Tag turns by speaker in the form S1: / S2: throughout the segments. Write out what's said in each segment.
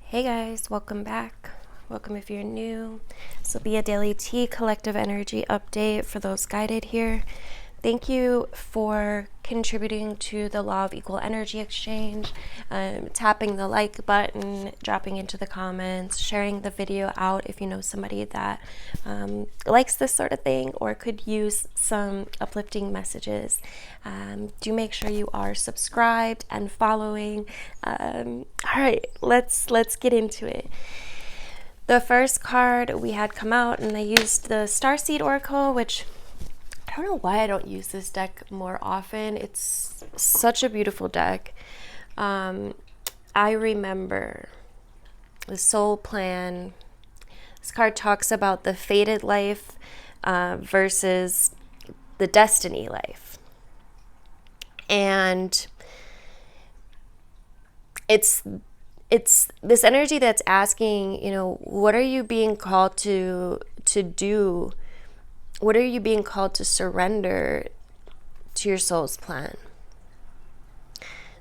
S1: Hey guys, welcome back. Welcome if you're new. This will be a daily tea collective energy update for those guided here. Thank you for contributing to the law of equal energy exchange, tapping the like button, dropping into the comments, sharing the video out if you know somebody that likes this sort of thing or could use some uplifting messages. Do make sure you are subscribed and following. All right, let's get into it. The first card we had come out, and I used the Starseed Oracle, which I don't know why I don't use this deck more often. It's such a beautiful deck. I remember the soul plan. This card talks about the fated life versus the destiny life. And it's this energy that's asking, what are you being called to do? What are you being called to surrender to your soul's plan?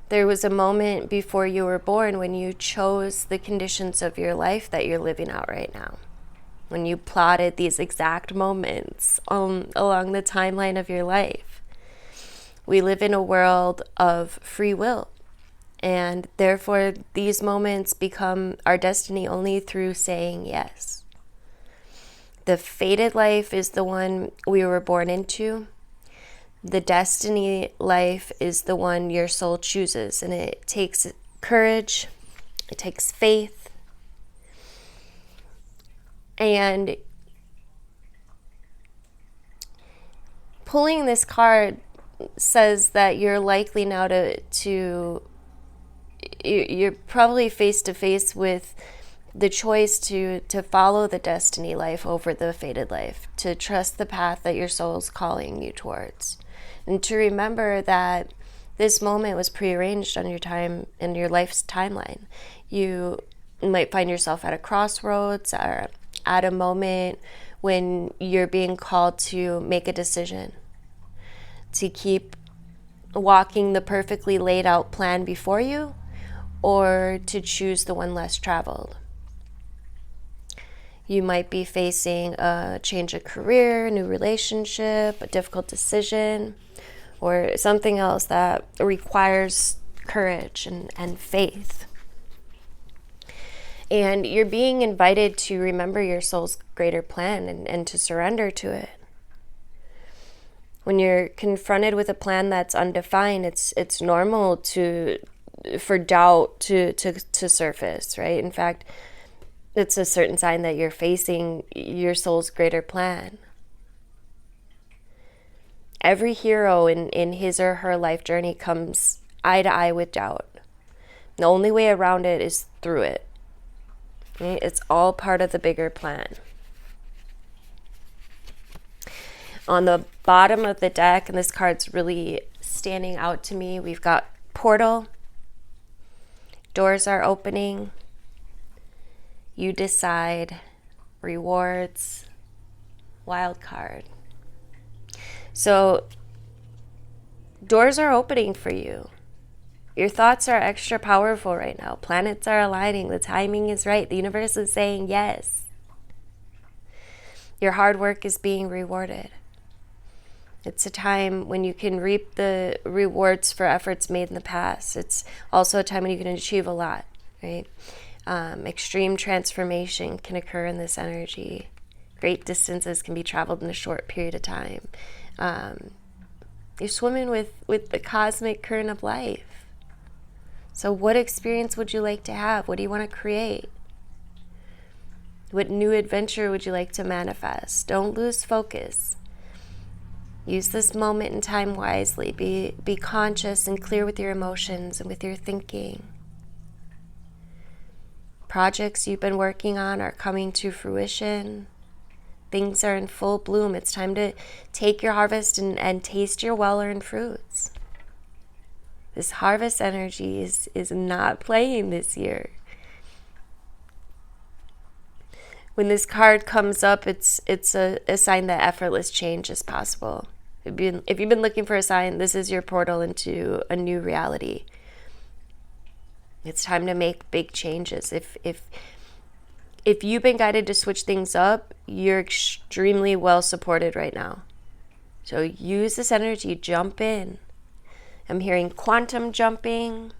S1: There was a moment before you were born when you chose the conditions of your life that you're living out right now. When you plotted these exact moments along the timeline of your life. We live in a world of free will. And therefore, these moments become our destiny only through saying yes. The fated life is the one we were born into. The destiny life is the one your soul chooses. And it takes courage. It takes faith. And pulling this card says that you're likely now you're probably face to face with the choice to follow the destiny life over the fated life, to trust the path that your soul's calling you towards, and to remember that this moment was prearranged on your time in your life's timeline. You might find yourself at a crossroads or at a moment when you're being called to make a decision, to keep walking the perfectly laid out plan before you, or to choose the one less traveled. You might be facing a change of career, a new relationship, a difficult decision, or something else that requires courage and faith. And you're being invited to remember your soul's greater plan and to surrender to it. When you're confronted with a plan that's undefined, it's normal for doubt to surface, right? In fact, it's a certain sign that you're facing your soul's greater plan. Every hero in his or her life journey comes eye to eye with doubt. The only way around it is through it. Right? It's all part of the bigger plan. On the bottom of the deck, and this card's really standing out to me, we've got portal. Doors are opening. You decide. Rewards. Wild card. So doors are opening for you. Your thoughts are extra powerful right now. Planets are aligning. The timing is right. The universe is saying yes. Your hard work is being rewarded. It's a time when you can reap the rewards for efforts made in the past. It's also a time when you can achieve a lot, right? Extreme transformation can occur in this energy. Great distances can be traveled in a short period of time. You're swimming with the cosmic current of life. So what experience would you like to have? What do you want to create? What new adventure would you like to manifest? Don't lose focus. Use this moment in time wisely. Be conscious and clear with your emotions and with your thinking. Projects you've been working on are coming to fruition. Things are in full bloom. It's time to take your harvest and taste your well-earned fruits. This harvest energy is not playing this year. When this card comes up, it's a sign that effortless change is possible. If you've been looking for a sign, this is your portal into a new reality. It's time to make big changes. If you've been guided to switch things up, you're extremely well supported right now. So use this energy, jump in. I'm hearing quantum jumping.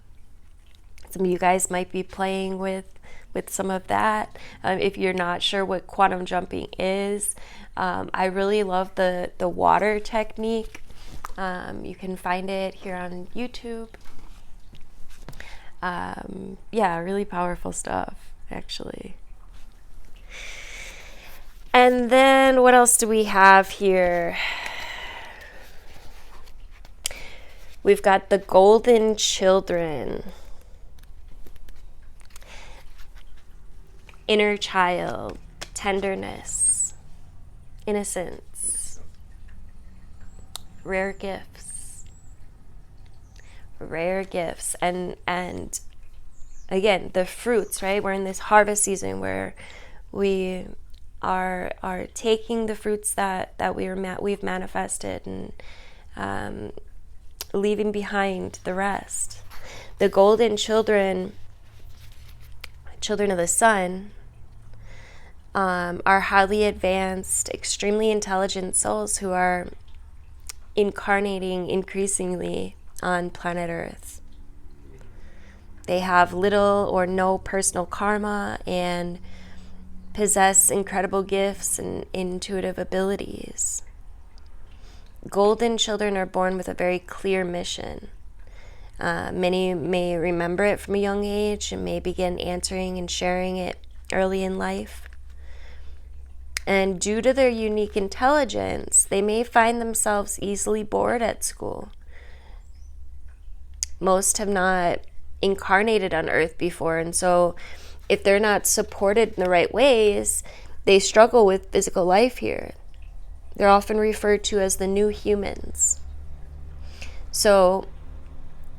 S1: Some of you guys might be playing with some of that. If you're not sure what quantum jumping is, I really love the water technique. You can find it here on YouTube. Yeah, really powerful stuff, actually. And then what else do we have here? We've got the golden children. Inner child, tenderness, innocence, rare gifts. And again, the fruits, right? We're in this harvest season where we are taking the fruits that we've manifested and leaving behind the rest. The golden children of the sun, are highly advanced, extremely intelligent souls who are incarnating increasingly on planet Earth. They have little or no personal karma and possess incredible gifts and intuitive abilities. Golden children are born with a very clear mission. Many may remember it from a young age and may begin answering and sharing it early in life. And due to their unique intelligence, they may find themselves easily bored at school. Most have not incarnated on Earth before, and so if they're not supported in the right ways, they struggle with physical life here. They're often referred to as the new humans. So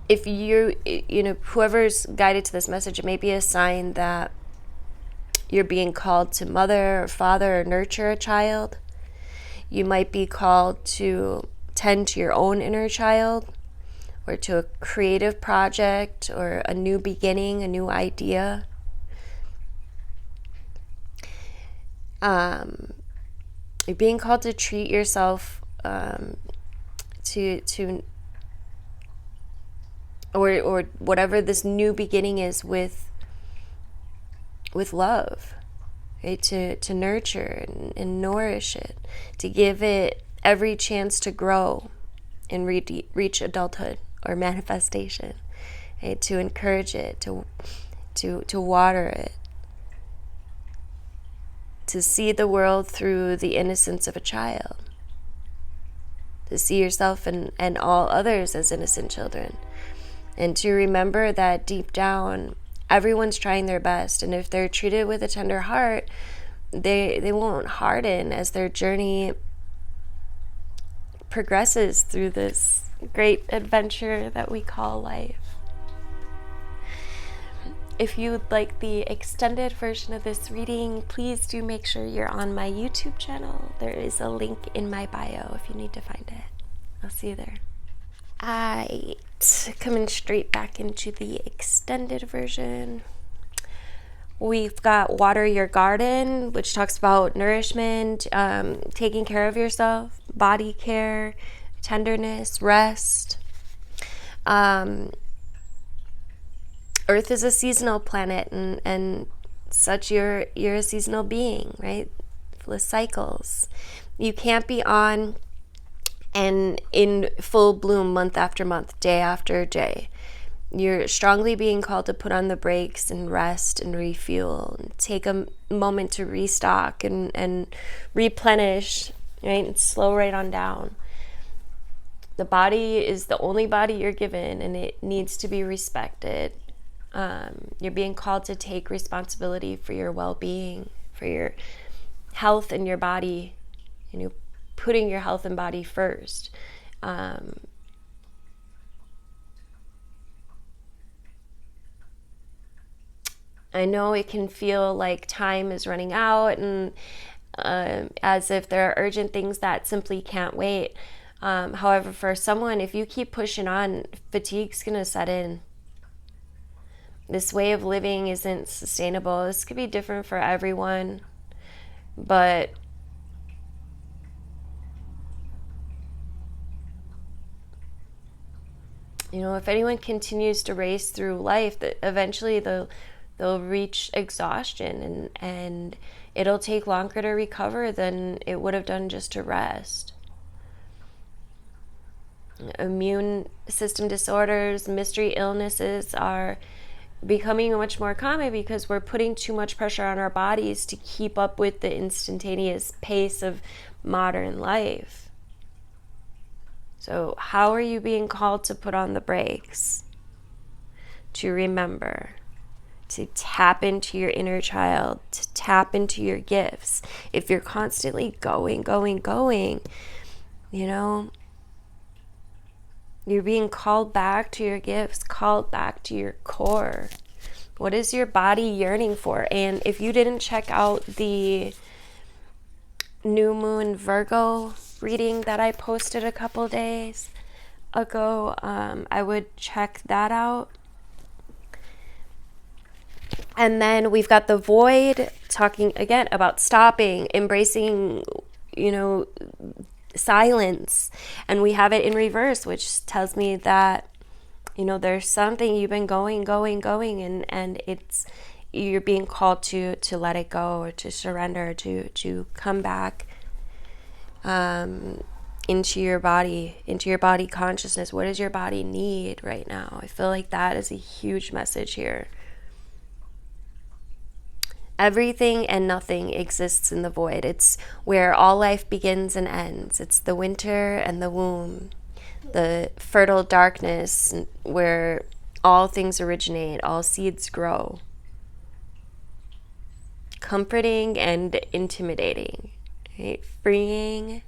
S1: if whoever's guided to this message, it may be a sign that you're being called to mother or father or nurture a child. You might be called to tend to your own inner child, or to a creative project, or a new beginning, a new idea. You're being called to treat yourself or whatever this new beginning is with love, right? To nurture and nourish it, to give it every chance to grow and reach adulthood or manifestation, right? To encourage it, to water it, to see the world through the innocence of a child, to see yourself and all others as innocent children, and to remember that deep down, everyone's trying their best, and if they're treated with a tender heart, they won't harden as their journey progresses through this great adventure that we call life. If you would like the extended version of this reading, please do make sure you're on my YouTube channel. There is a link in my bio if you need to find it. I'll see you there. Alright, coming straight back into the extended version. We've got Water Your Garden, which talks about nourishment, taking care of yourself, body care, tenderness, rest. Earth is a seasonal planet, and such you're a seasonal being, right? Full of cycles. You can't be on and in full bloom month after month, day after day. You're strongly being called to put on the brakes and rest and refuel, and take a moment to restock and replenish, right? And slow right on down. The body is the only body you're given, and it needs to be respected. You're being called to take responsibility for your well-being, for your health and your body, putting your health and body first. I know it can feel like time is running out, and as if there are urgent things that simply can't wait. However, for someone, if you keep pushing on, fatigue's gonna set in. This way of living isn't sustainable. This could be different for everyone, but you know, if anyone continues to race through life, that eventually they'll reach exhaustion, and it'll take longer to recover than it would have done just to rest. Immune system disorders, mystery illnesses are becoming much more common because we're putting too much pressure on our bodies to keep up with the instantaneous pace of modern life. So how are you being called to put on the brakes? To remember, to tap into your inner child, to tap into your gifts. If you're constantly going, you know, you're being called back to your gifts, called back to your core. What is your body yearning for? And if you didn't check out the new moon Virgo reading that I posted a couple days ago, I would check that out. And then we've got the void, talking again about stopping, embracing, you know, silence. And we have it in reverse, which tells me that, you know, there's something you've been going, and it's, you're being called to let it go, or to surrender, to come back into your body consciousness. What does your body need right now? I feel like that is a huge message here. Everything and nothing exists in the void. It's where all life begins and ends. It's the winter and the womb, the fertile darkness where all things originate, all seeds grow. Comforting and intimidating, right? Freeing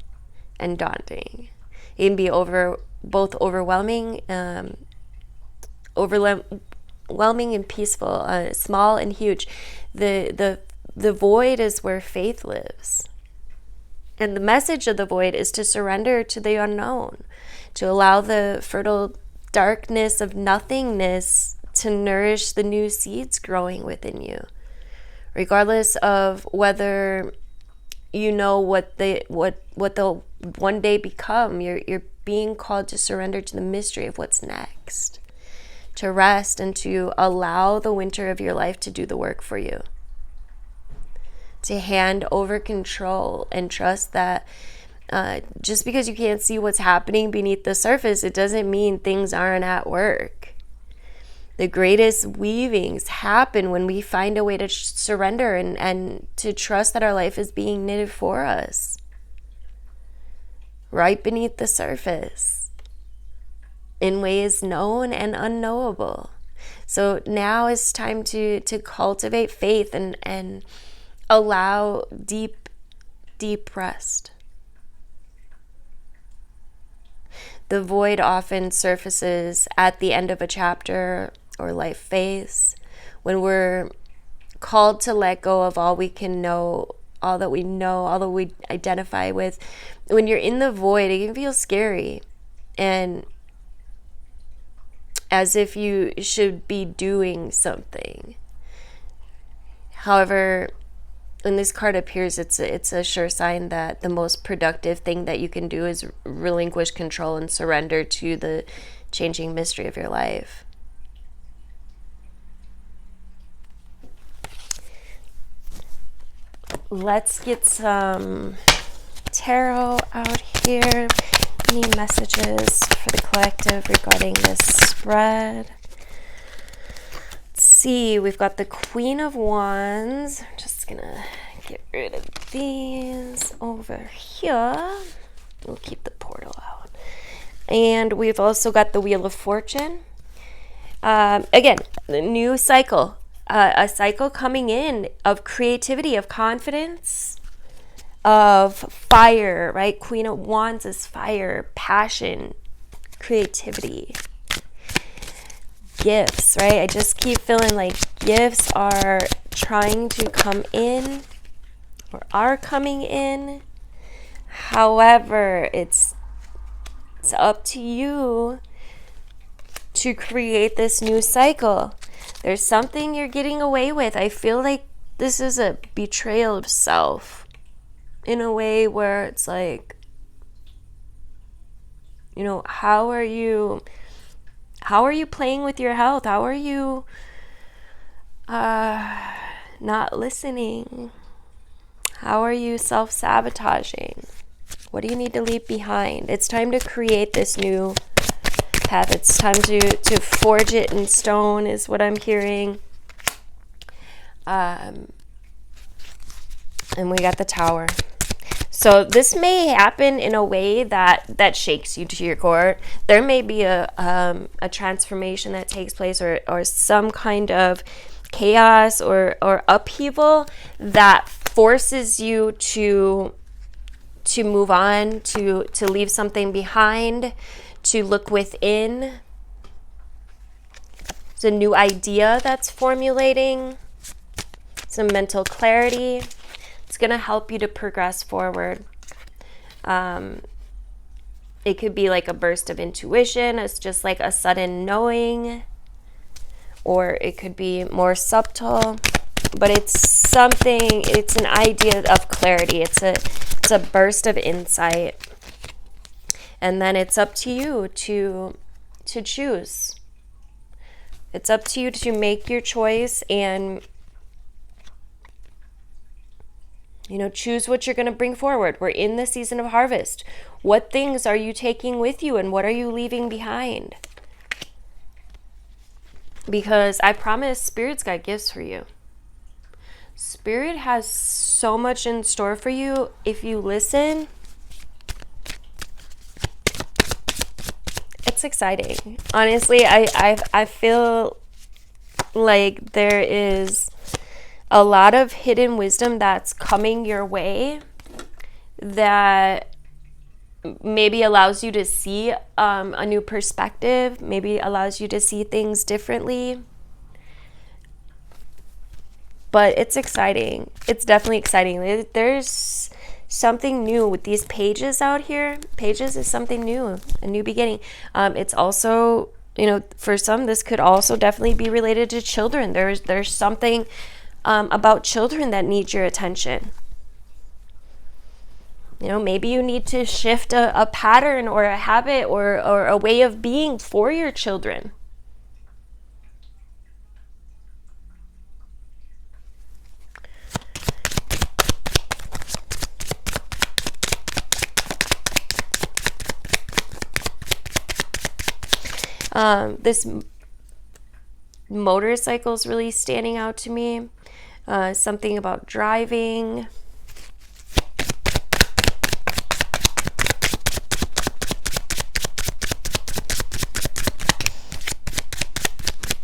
S1: and daunting. It can be both overwhelming, overwhelming and peaceful, small and huge. The void is where faith lives. And the message of the void is to surrender to the unknown, to allow the fertile darkness of nothingness to nourish the new seeds growing within you. Regardless of whether you know what they'll one day become, you're being called to surrender to the mystery of what's next, to rest and to allow the winter of your life to do the work for you, to hand over control and trust that just because you can't see what's happening beneath the surface, it doesn't mean things aren't at work. The greatest weavings happen when we find a way to surrender and to trust that our life is being knitted for us, right beneath the surface, in ways known and unknowable. So now is time to cultivate faith and allow deep rest. The void often surfaces at the end of a chapter or life phase, when we're called to let go of all we can know, all that we know, all that we identify with. When you're in the void, it can feel scary and as if you should be doing something. However, when this card appears, it's a sure sign that the most productive thing that you can do is relinquish control and surrender to the changing mystery of your life. Let's get some tarot out here. Any messages for the collective regarding this spread? Let's see, we've got the Queen of Wands. I'm just gonna get rid of these over here. We'll keep the portal out. And we've also got the Wheel of Fortune. Again, the new cycle. A cycle coming in of creativity, of confidence, of fire, right? Queen of Wands is fire, passion, creativity, gifts, right? I just keep feeling like gifts are trying to come in or are coming in. However, it's up to you to create this new cycle. There's something you're getting away with. I feel like this is a betrayal of self in a way where it's like, you know, how are you playing with your health? How are you not listening? How are you self-sabotaging? What do you need to leave behind? It's time to create this new path. It's time to forge it in stone, is what I'm hearing. And we got the Tower. So this may happen in a way that shakes you to your core. There may be a transformation that takes place, or some kind of chaos or upheaval that forces you to move on, to leave something behind, to look within. It's a new idea that's formulating, some mental clarity. It's going to help you to progress forward. It could be like a burst of intuition. It's just like a sudden knowing. Or it could be more subtle. But it's an idea of clarity. It's a burst of insight. And then it's up to you to choose. It's up to you to make your choice and, you know, choose what you're going to bring forward. We're in the season of harvest. What things are you taking with you and what are you leaving behind? Because I promise Spirit's got gifts for you. Spirit has so much in store for you if you listen. It's exciting. Honestly, I feel like there is a lot of hidden wisdom that's coming your way that maybe allows you to see a new perspective, maybe allows you to see things differently. But it's exciting. It's definitely exciting. There's something new with these pages out here. Pages is something new, a new beginning. It's also, you know, for some, this could also definitely be related to children. There's something about children that needs your attention. You know, maybe you need to shift a pattern or a habit or a way of being for your children. This motorcycle is really standing out to me. Something about driving.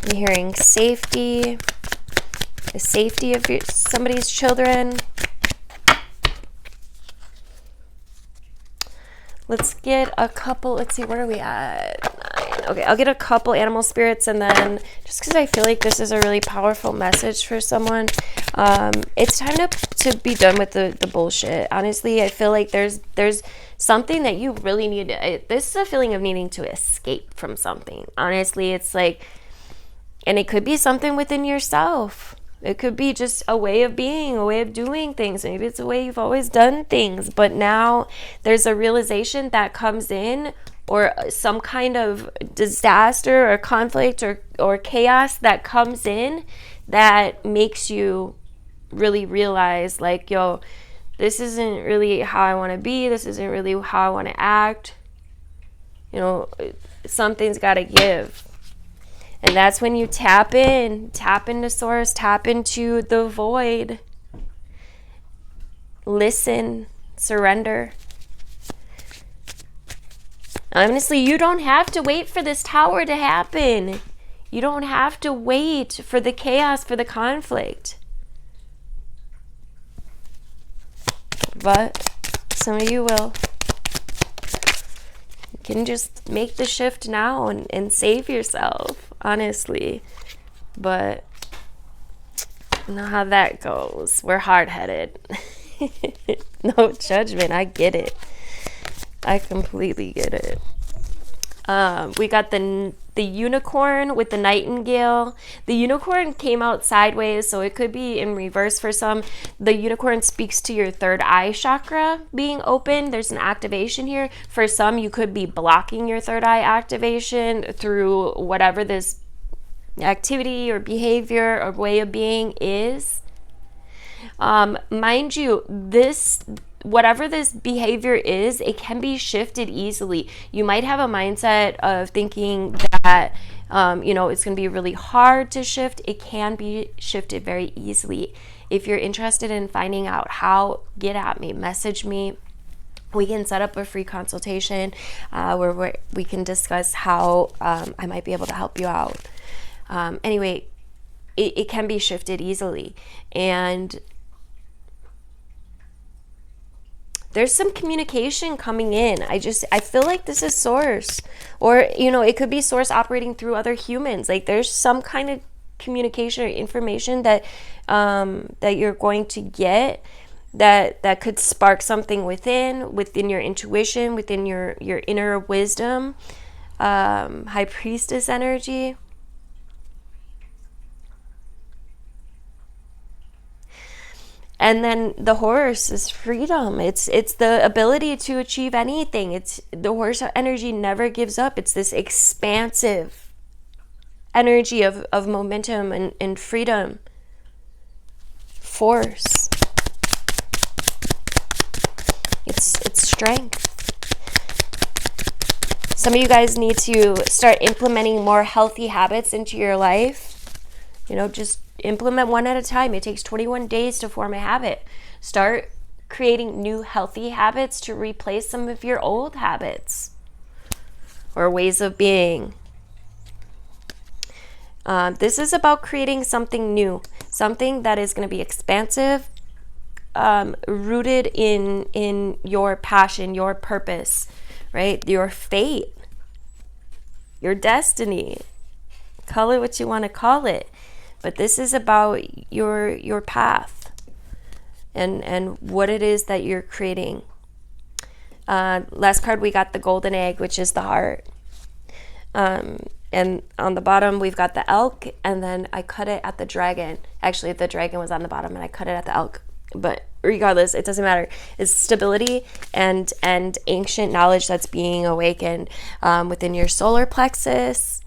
S1: I'm hearing safety. The safety of somebody's children. Let's get a couple. Let's see, where are we at? 9. Okay, I'll get a couple animal spirits, and then just because I feel like this is a really powerful message for someone, it's time to be done with the bullshit. Honestly, I feel like there's something that you really need. This is a feeling of needing to escape from something. Honestly, it's like, and it could be something within yourself. It could be just a way of being, a way of doing things. Maybe it's a way you've always done things, but now there's a realization that comes in, or some kind of disaster or conflict or chaos that comes in that makes you really realize, like, yo, this isn't really how I want to be. This isn't really how I want to act. You know, something's got to give. And that's when you tap into source, tap into the void. Listen, surrender. Honestly, you don't have to wait for this tower to happen. You don't have to wait for the chaos, for the conflict. But some of you will. You can just make the shift now and save yourself, honestly. But you know how that goes. We're hard-headed. No judgment. I get it. I completely get it. We got the unicorn with the nightingale. The unicorn came out sideways, so it could be in reverse for some. The unicorn speaks to your third eye chakra being open. There's an activation here. For some, you could be blocking your third eye activation through whatever this activity or behavior or way of being is. Mind you, whatever this behavior is, it can be shifted easily. You might have a mindset of thinking that, it's going to be really hard to shift. It can be shifted very easily. If you're interested in finding out how, get at me, message me. We can set up a free consultation where we can discuss how I might be able to help you out. Anyway, it can be shifted easily. And there's some communication coming in. I feel like this is source, or, it could be source operating through other humans. Like there's some kind of communication or information that you're going to get that could spark something within your intuition, within your inner wisdom. High priestess energy. And then the horse is freedom. It's the ability to achieve anything. It's the horse energy never gives up. It's this expansive energy of momentum and freedom. Force. It's strength. Some of you guys need to start implementing more healthy habits into your life. Just implement one at a time. It takes 21 days to form a habit. Start creating new healthy habits to replace some of your old habits or ways of being. This is about creating something new, something that is going to be expansive, rooted in your passion, your purpose, right? Your fate, your destiny. Call it what you want to call it. But this is about your path and what it is that you're creating. Last card, we got the golden egg, which is the heart. And on the bottom, we've got the elk, and then I cut it at the dragon. Actually, the dragon was on the bottom, and I cut it at the elk. But regardless, it doesn't matter. It's stability and ancient knowledge that's being awakened within your solar plexus.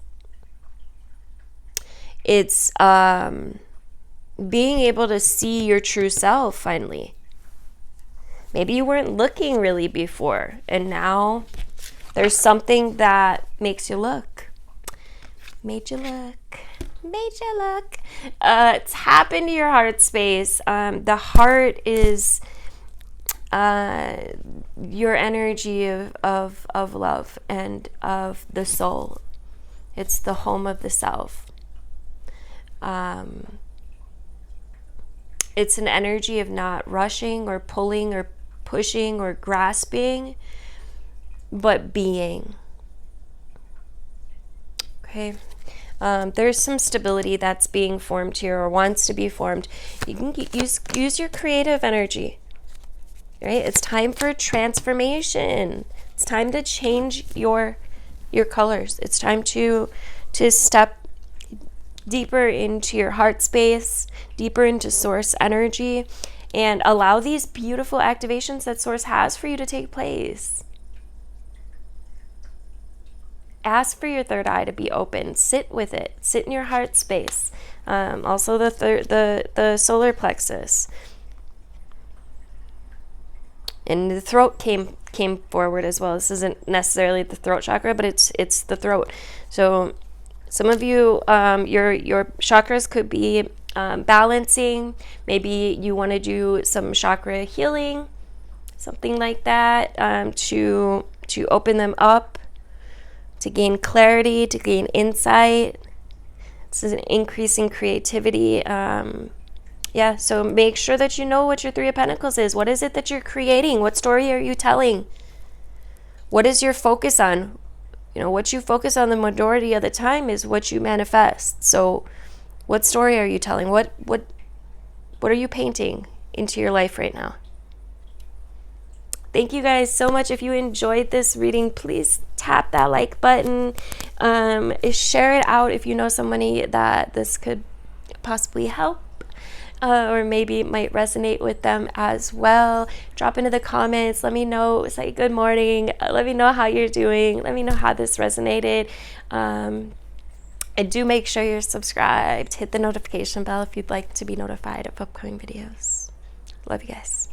S1: It's being able to see your true self finally. Maybe you weren't looking really before, and now there's something that makes you look. Made you look. Tap into your heart space. The heart is your energy of love and of the soul. It's the home of the self. It's an energy of not rushing or pulling or pushing or grasping, but being. Okay. There's some stability that's being formed here or wants to be formed. You can use your creative energy, right? It's time for transformation. It's time to change your colors. It's time to step deeper into your heart space, deeper into source energy, and allow these beautiful activations that source has for you to take place. Ask for your third eye to be open. Sit with it. Sit in your heart space. Also the solar plexus. And the throat came forward as well. This isn't necessarily the throat chakra, but it's the throat. So some of you, your chakras could be balancing. Maybe you want to do some chakra healing, something like that, to open them up, to gain clarity, to gain insight. This is an increase in creativity. So make sure that you know what your Three of Pentacles is. What is it that you're creating? What story are you telling? What is your focus on? What you focus on the majority of the time is what you manifest. So what story are you telling? What are you painting into your life right now? Thank you guys so much. If you enjoyed this reading, please tap that like button. Share it out if you know somebody that this could possibly help. Or maybe it might resonate with them as well. Drop into the comments. Let me know. Say good morning. Let me know how you're doing. Let me know how this resonated. And do make sure you're subscribed. Hit the notification bell if you'd like to be notified of upcoming videos. Love you guys.